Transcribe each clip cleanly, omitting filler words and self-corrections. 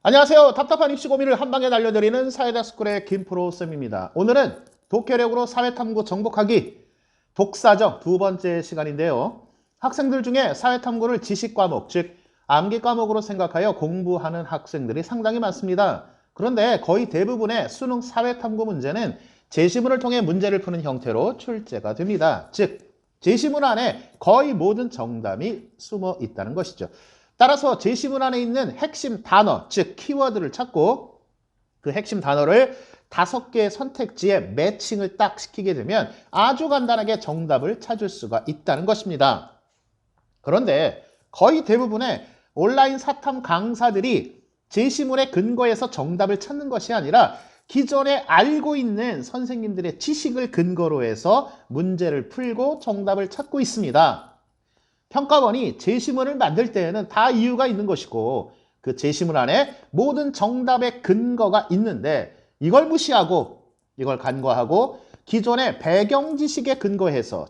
안녕하세요. 답답한 입시 고민을 한 방에 날려드리는 사회다스쿨의 김프로쌤입니다. 오늘은 독해력으로 사회탐구 정복하기 독사정 두 번째 시간인데요. 학생들 중에 사회탐구를 지식과목, 즉 암기 과목으로 생각하여 공부하는 학생들이 상당히 많습니다. 그런데 거의 대부분의 수능 사회탐구 문제는 제시문을 통해 문제를 푸는 형태로 출제가 됩니다. 즉 제시문 안에 거의 모든 정답이 숨어 있다는 것이죠. 따라서 제시문 안에 있는 핵심 단어, 즉 키워드를 찾고 그 핵심 단어를 5개의 선택지에 매칭을 딱 시키게 되면 아주 간단하게 정답을 찾을 수가 있다는 것입니다. 그런데 거의 대부분의 온라인 사탐 강사들이 제시문의 근거에서 정답을 찾는 것이 아니라 기존에 알고 있는 선생님들의 지식을 근거로 해서 문제를 풀고 정답을 찾고 있습니다. 평가원이 제시문을 만들 때에는 다 이유가 있는 것이고 그 제시문 안에 모든 정답의 근거가 있는데 이걸 무시하고 이걸 간과하고 기존의 배경 지식에 근거해서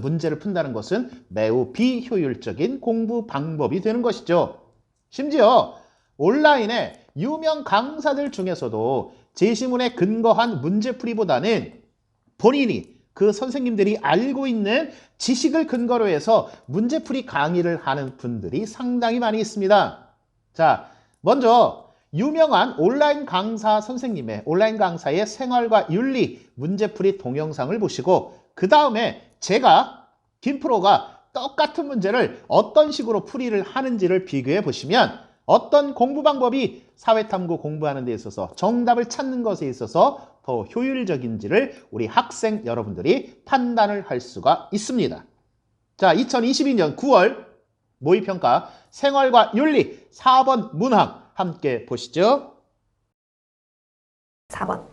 문제를 푼다는 것은 매우 비효율적인 공부 방법이 되는 것이죠. 심지어 온라인의 유명 강사들 중에서도 제시문에 근거한 문제풀이보다는 본인이 그 선생님들이 알고 있는 지식을 근거로 해서 문제풀이 강의를 하는 분들이 상당히 많이 있습니다. 자, 먼저 유명한 온라인 강사의 생활과 윤리 문제풀이 동영상을 보시고 그 다음에 제가 김프로가 똑같은 문제를 어떤 식으로 풀이를 하는지를 비교해 보시면 어떤 공부 방법이 사회탐구 공부하는 데 있어서 정답을 찾는 것에 있어서 더 효율적인지를 우리 학생 여러분들이 판단을 할 수가 있습니다. 자, 2022년 9월 모의평가 생활과 윤리 4번 문항 함께 보시죠. 4번.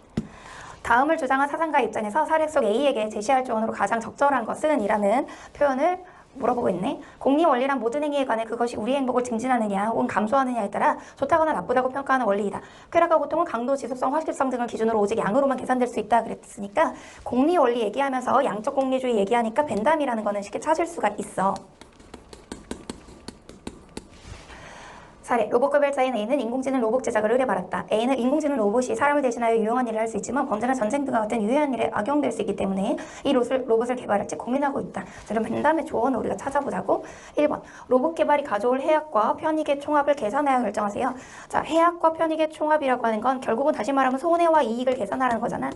다음을 주장한 사상가의 입장에서 사례 속 A에게 제시할 조언으로 가장 적절한 것은? 이라는 표현을 물어보고 있네. 공리 원리란 모든 행위에 관해 그것이 우리 행복을 증진하느냐 혹은 감소하느냐에 따라 좋다거나 나쁘다고 평가하는 원리이다. 쾌락과 고통은 강도, 지속성, 확실성 등을 기준으로 오직 양으로만 계산될 수 있다 그랬으니까 공리 원리 얘기하면서 양적 공리주의 얘기하니까 벤담이라는 거는 쉽게 찾을 수가 있어. 사례, 로봇급열자인 A는 인공지능 로봇 제작을 의뢰받았다. A는 인공지능 로봇이 사람을 대신하여 유용한 일을 할 수 있지만 범죄나 전쟁 등과 같은 유해한 일에 악용될 수 있기 때문에 이 로봇을 개발할지 고민하고 있다. 자, 그럼 벤담의 조언을 우리가 찾아보자고. 1번, 로봇 개발이 가져올 해악과 편익의 총합을 계산하여 결정하세요. 자, 해악과 편익의 총합이라고 하는 건 결국은 다시 말하면 손해와 이익을 계산하라는 거잖아.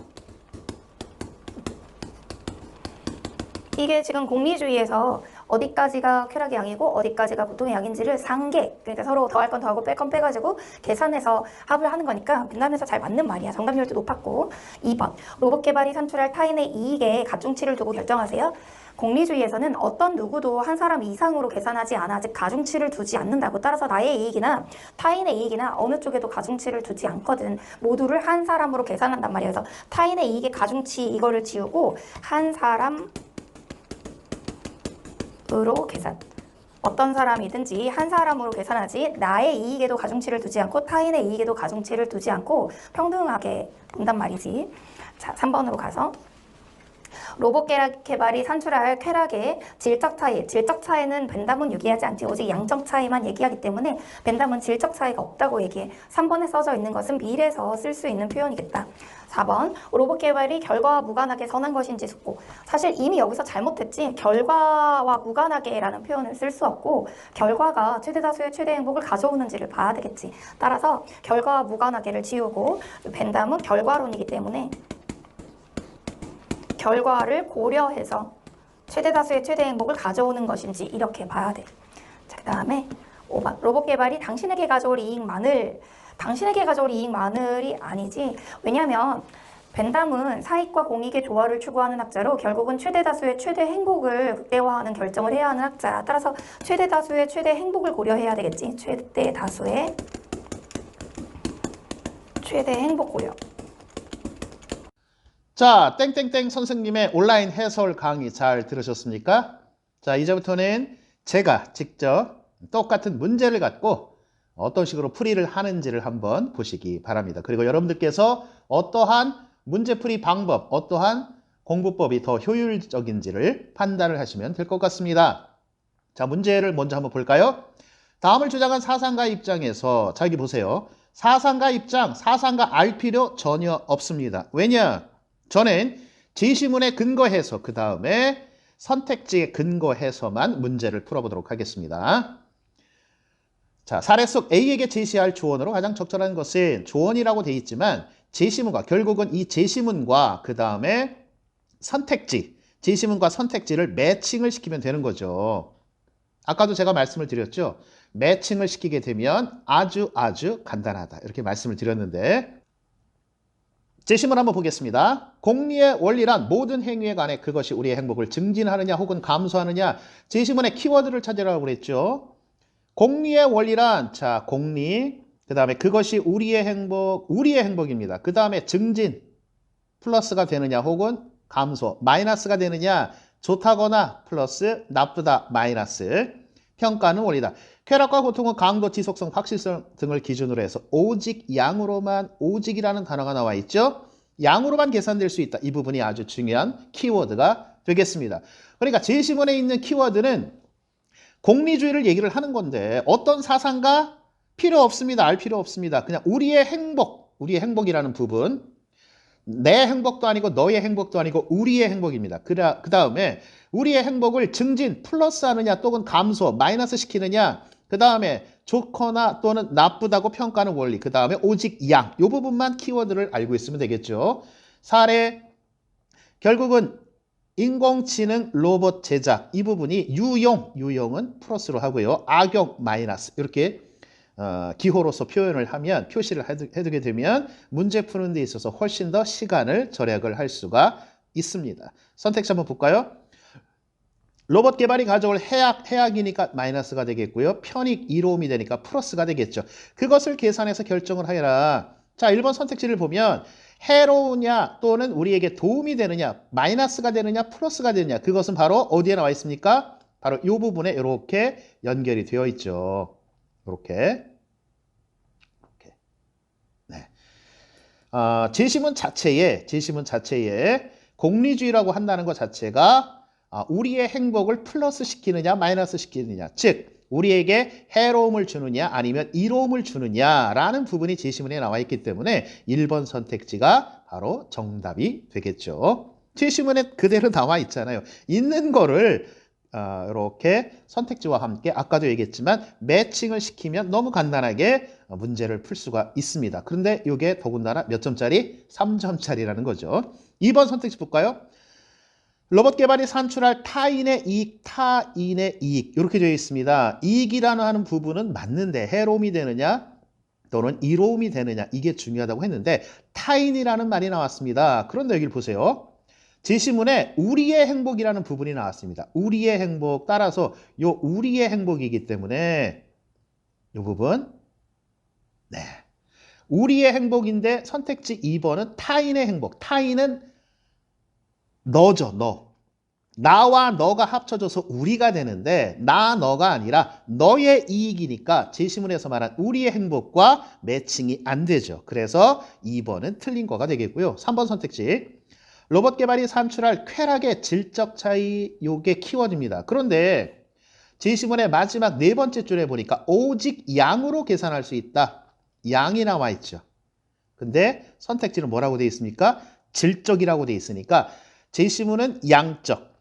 이게 지금 공리주의에서 어디까지가 쾌락의 양이고 어디까지가 보통의 양인지를 상계, 그러니까 서로 더할 건 더하고 뺄 건 빼가지고 계산해서 합을 하는 거니까 빈담에서 잘 맞는 말이야. 정답률도 높았고. 2번, 로봇 개발이 산출할 타인의 이익에 가중치를 두고 결정하세요. 공리주의에서는 어떤 누구도 한 사람 이상으로 계산하지 않아, 즉 가중치를 두지 않는다고. 따라서 나의 이익이나 타인의 이익이나 어느 쪽에도 가중치를 두지 않거든. 모두를 한 사람으로 계산한단 말이에요. 그래서 타인의 이익의 가중치 이거를 지우고 한 사람 으로 계산. 어떤 사람이든지 한 사람으로 계산하지 나의 이익에도 가중치를 두지 않고 타인의 이익에도 가중치를 두지 않고 평등하게 본단 말이지. 자, 3번으로 가서 로봇 개발이 산출할 쾌락의 질적 차이는 벤담은 유기하지 않지. 오직 양적 차이만 얘기하기 때문에 벤담은 질적 차이가 없다고 얘기해. 3번에 써져 있는 것은 미래에서 쓸 수 있는 표현이겠다. 4번, 로봇 개발이 결과와 무관하게 선한 것인지 묻고. 사실 이미 여기서 잘못했지. 결과와 무관하게라는 표현을 쓸 수 없고 결과가 최대 다수의 최대 행복을 가져오는지를 봐야 되겠지. 따라서 결과와 무관하게를 지우고 벤담은 결과론이기 때문에 결과를 고려해서 최대 다수의 최대 행복을 가져오는 것인지 이렇게 봐야 돼. 자, 그 다음에 5번, 로봇 개발이 당신에게 가져올 이익만을이 아니지. 왜냐하면 벤담은 사익과 공익의 조화를 추구하는 학자로 결국은 최대 다수의 최대 행복을 극대화하는 결정을 해야 하는 학자야. 따라서 최대 다수의 최대 행복을 고려해야 되겠지. 최대 다수의 최대 행복 고려. 자, 땡땡땡 선생님의 온라인 해설 강의 잘 들으셨습니까? 자, 이제부터는 제가 직접 똑같은 문제를 갖고 어떤 식으로 풀이를 하는지를 한번 보시기 바랍니다. 그리고 여러분들께서 어떠한 문제풀이 방법, 어떠한 공부법이 더 효율적인지를 판단을 하시면 될 것 같습니다. 자, 문제를 먼저 한번 볼까요? 다음을 주장한 사상가 입장에서 자 여기 보세요. 사상가 입장, 사상가 알 필요 전혀 없습니다. 왜냐? 저는 지시문에 근거해서 그 다음에 선택지에 근거해서만 문제를 풀어보도록 하겠습니다. 자, 사례 속 A에게 제시할 조언으로 가장 적절한 것은 조언이라고 되어 있지만 제시문과 결국은 이 제시문과 그 다음에 선택지, 제시문과 선택지를 매칭을 시키면 되는 거죠. 아까도 제가 말씀을 드렸죠. 매칭을 시키게 되면 아주 간단하다. 이렇게 말씀을 드렸는데 제시문 한번 보겠습니다. 공리의 원리란 모든 행위에 관해 그것이 우리의 행복을 증진하느냐 혹은 감소하느냐 제시문의 키워드를 찾으라고 그랬죠. 공리의 원리란 자 공리 그 다음에 그것이 우리의 행복입니다. 그 다음에 증진 플러스가 되느냐 혹은 감소 마이너스가 되느냐 좋다거나 플러스 나쁘다 마이너스 평가는 원리다. 쾌락과 고통은 강도, 지속성, 확실성 등을 기준으로 해서 오직이라는 단어가 나와 있죠. 양으로만 계산될 수 있다. 이 부분이 아주 중요한 키워드가 되겠습니다. 그러니까 제시문에 있는 키워드는 공리주의를 얘기를 하는 건데 어떤 사상가 필요 없습니다. 알 필요 없습니다. 그냥 우리의 행복이라는 부분 내 행복도 아니고 너의 행복도 아니고 우리의 행복입니다. 그 다음에 우리의 행복을 증진, 플러스 하느냐 또는 감소, 마이너스 시키느냐 그 다음에 좋거나 또는 나쁘다고 평가하는 원리 그 다음에 오직 양 이 부분만 키워드를 알고 있으면 되겠죠. 사례 결국은 인공지능 로봇 제작 이 부분이 유용은 플러스로 하고요. 악용 마이너스 이렇게 기호로서 표현을 하면 표시를 해두게 되면 문제 푸는 데 있어서 훨씬 더 시간을 절약을 할 수가 있습니다. 선택지 한번 볼까요? 로봇 개발이 가져올 해악이니까 마이너스가 되겠고요. 편익, 이로움이 되니까 플러스가 되겠죠. 그것을 계산해서 결정을 하여라. 자, 1번 선택지를 보면 해로우냐 또는 우리에게 도움이 되느냐 마이너스가 되느냐 플러스가 되느냐 그것은 바로 어디에 나와 있습니까? 바로 이 부분에 이렇게 연결이 되어 있죠. 이렇게. 네. 제시문 자체에 공리주의라고 한다는 것 자체가 우리의 행복을 플러스 시키느냐 마이너스 시키느냐 즉 우리에게 해로움을 주느냐 아니면 이로움을 주느냐라는 부분이 제시문에 나와 있기 때문에 1번 선택지가 바로 정답이 되겠죠. 제시문에 그대로 나와 있잖아요. 있는 거를 이렇게 선택지와 함께 아까도 얘기했지만 매칭을 시키면 너무 간단하게 문제를 풀 수가 있습니다. 그런데 이게 더군다나 몇 점짜리? 3점짜리라는 거죠. 2번 선택지 볼까요? 로봇 개발이 산출할 타인의 이익 이렇게 되어 있습니다. 이익이라는 하는 부분은 맞는데 해로움이 되느냐 또는 이로움이 되느냐 이게 중요하다고 했는데 타인이라는 말이 나왔습니다. 그런데 여기를 보세요. 제시문에 우리의 행복이라는 부분이 나왔습니다. 우리의 행복 따라서 요 우리의 행복이기 때문에 이 부분 네 우리의 행복인데 선택지 2번은 타인의 행복. 타인은 너죠, 너. 나와 너가 합쳐져서 우리가 되는데 너가 아니라 너의 이익이니까 제시문에서 말한 우리의 행복과 매칭이 안 되죠. 그래서 2번은 틀린 거가 되겠고요. 3번 선택지. 로봇 개발이 산출할 쾌락의 질적 차이 요게 키워드입니다. 그런데 제시문의 마지막 네 번째 줄에 보니까 오직 양으로 계산할 수 있다. 양이 나와 있죠. 근데 선택지는 뭐라고 되어 있습니까? 질적이라고 되어 있으니까 제시문은 양적,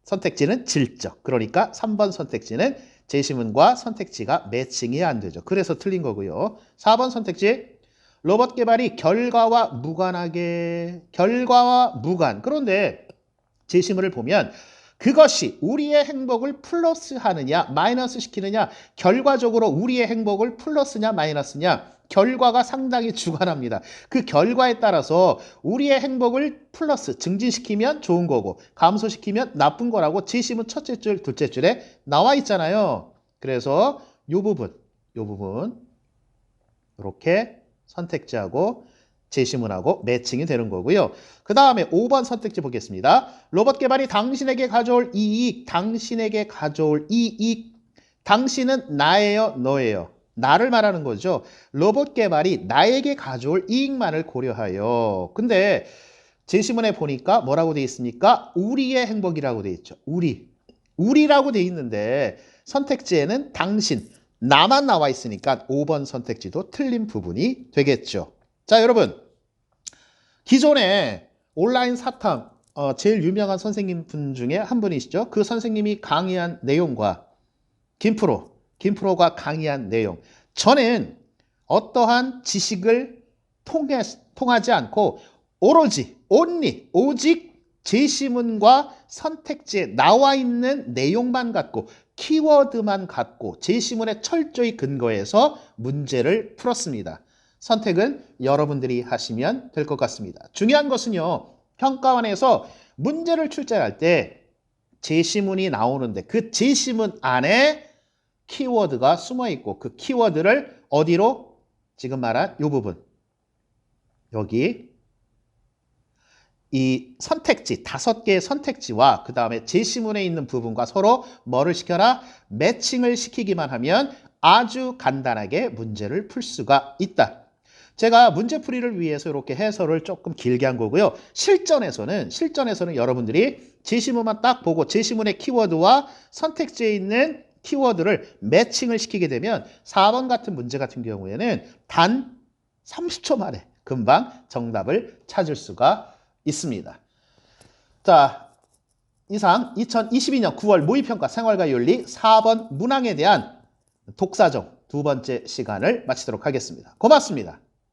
선택지는 질적. 그러니까 3번 선택지는 제시문과 선택지가 매칭이 안 되죠. 그래서 틀린 거고요. 4번 선택지 로봇 개발이 결과와 무관. 그런데 제시문을 보면 그것이 우리의 행복을 플러스하느냐 마이너스 시키느냐 결과적으로 우리의 행복을 플러스냐 마이너스냐 결과가 상당히 주관합니다. 그 결과에 따라서 우리의 행복을 플러스 증진시키면 좋은 거고 감소시키면 나쁜 거라고 제시문 첫째 줄, 둘째 줄에 나와 있잖아요. 그래서 이 부분 이렇게 선택지하고 제시문하고 매칭이 되는 거고요. 그 다음에 5번 선택지 보겠습니다. 로봇 개발이 당신에게 가져올 이익, 당신은 나예요, 너예요? 나를 말하는 거죠. 로봇 개발이 나에게 가져올 이익만을 고려하여. 근데 제시문에 보니까 뭐라고 돼 있습니까? 우리의 행복이라고 돼 있죠. 우리라고 돼 있는데 선택지에는 당신, 나만 나와 있으니까 5번 선택지도 틀린 부분이 되겠죠. 자, 여러분. 기존에 온라인 사탐 제일 유명한 선생님 분 중에 한 분이시죠. 그 선생님이 강의한 내용과 김프로가 강의한 내용. 저는 어떠한 지식을 통하지 않고 오직 제시문과 선택지에 나와 있는 내용만 갖고 키워드만 갖고 제시문에 철저히 근거해서 문제를 풀었습니다. 선택은 여러분들이 하시면 될 것 같습니다. 중요한 것은요. 평가원에서 문제를 출제할 때 제시문이 나오는데 그 제시문 안에 키워드가 숨어 있고 그 키워드를 어디로? 지금 말한 이 부분. 여기 이 선택지, 5개의 선택지와 그 다음에 제시문에 있는 부분과 서로 뭐를 시켜라? 매칭을 시키기만 하면 아주 간단하게 문제를 풀 수가 있다. 제가 문제풀이를 위해서 이렇게 해설을 조금 길게 한 거고요. 실전에서는 여러분들이 제시문만 딱 보고 제시문의 키워드와 선택지에 있는 키워드를 매칭을 시키게 되면 4번 같은 문제 같은 경우에는 단 30초 만에 금방 정답을 찾을 수가 있습니다. 자, 이상 2022년 9월 모의평가 생활과 윤리 4번 문항에 대한 독사정 2번째 시간을 마치도록 하겠습니다. 고맙습니다.